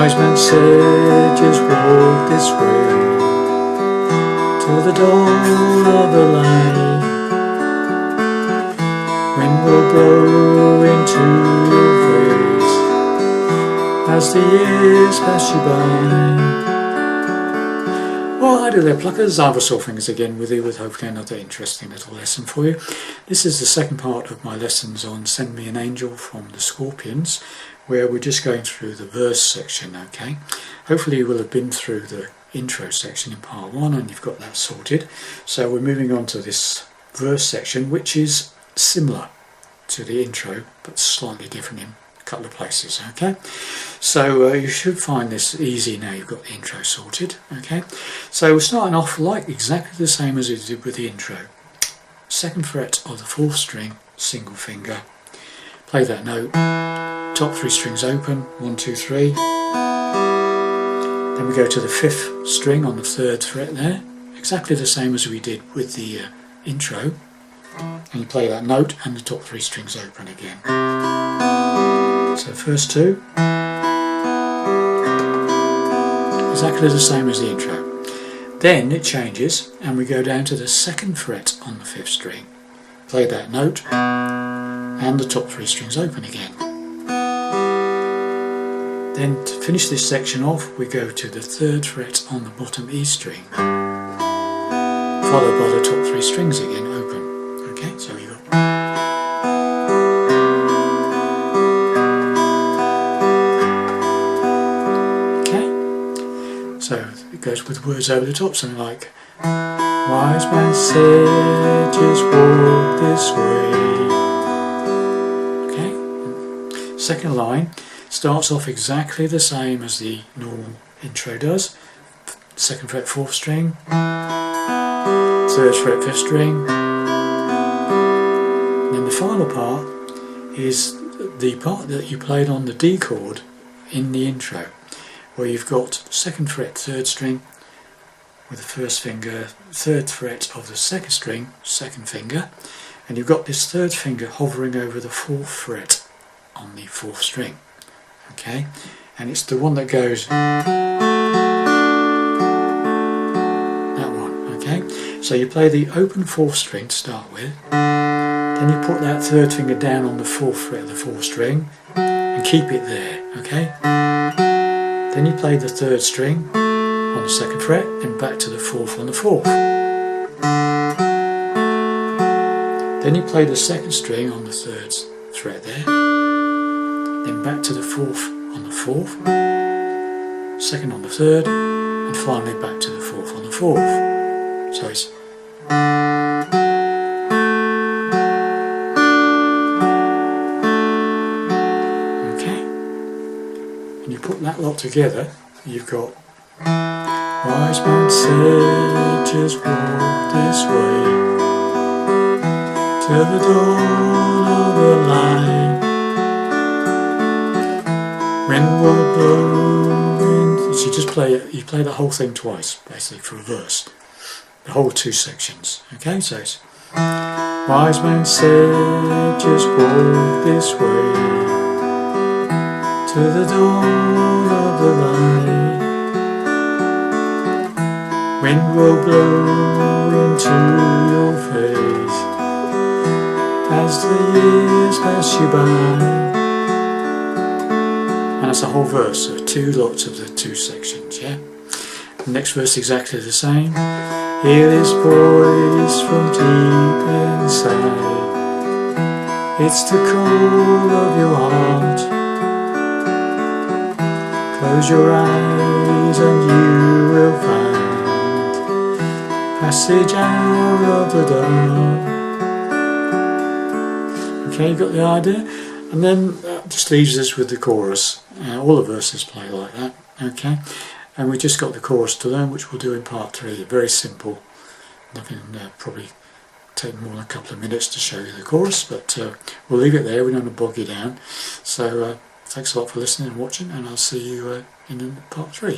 Wise men said, just walk this way till the dawn of the light. Wind will blow into your face as the years pass you by. Well, hi there pluckers, Ivor Sawfingers again with you with hopefully another interesting little lesson for you. This is the second part of my lessons on Send Me an Angel from the Scorpions, where we're just going through the verse section, okay? Hopefully you will have been through the intro section in part 1 and you've got that sorted. So we're moving on to this verse section, which is similar to the intro but slightly different in a couple of places, okay? So you should find this easy now you've got the intro sorted, okay? So we're starting off like exactly the same as we did with the intro. Second fret of the 4th string, single finger, play that note, top 3 strings open, 1, 2, 3. Then we go to the 5th string on the 3rd fret there, exactly the same as we did with the intro, and you play that note and the top 3 strings open again. So first 2, exactly the same as the intro. Then it changes and we go down to the 2nd fret on the 5th string, play that note and the top 3 strings open again. Then to finish this section off we go to the 3rd fret on the bottom E string, followed by the top 3 strings again open. Okay, so you got so it goes with words over the top, something like wise man said just walk this way. Okay, second line starts off exactly the same as the normal intro does. 2nd fret 4th string, 3rd fret 5th string, and then the final part is the part that you played on the D chord in the intro, where you've got 2nd fret 3rd string with the 1st finger, 3rd fret of the 2nd string, 2nd finger, and you've got this 3rd finger hovering over the 4th fret on the 4th string. Okay, and it's the one that goes that one. Okay, so you play the open 4th string to start with, then you put that 3rd finger down on the 4th fret of the 4th string and keep it there. Okay, then you play the 3rd string on the 2nd fret and back to the 4th on the 4th. Then you play the 2nd string on the 3rd fret there, then back to the 4th on the 4th, 2nd on the 3rd, and finally back to the 4th on the 4th. So it's okay. And you put that lot together, you've got wise man said just walk this way till the dawn of the light. Wind will blow in. So you just play it, you play the whole thing twice, basically, for a verse. The whole 2 sections. Okay, so it's wise man said just walk this way to the dawn of the light. Wind will blow into your face as the years pass you by. And that's the whole verse, so 2 lots of the 2 sections, yeah? The next verse exactly the same. Hear his voice from deep inside. It's the call of your heart. Close your eyes and you will find passage out of the dark. Okay, you got the idea? And then that just leaves us with the chorus. All the verses play like that, okay? And we just got the chorus to learn, which we'll do in part 3. Very simple. Nothing probably take more than a couple of minutes to show you the chorus, but we'll leave it there. We don't want to bog you down. So thanks a lot for listening and watching, and I'll see you in part 3.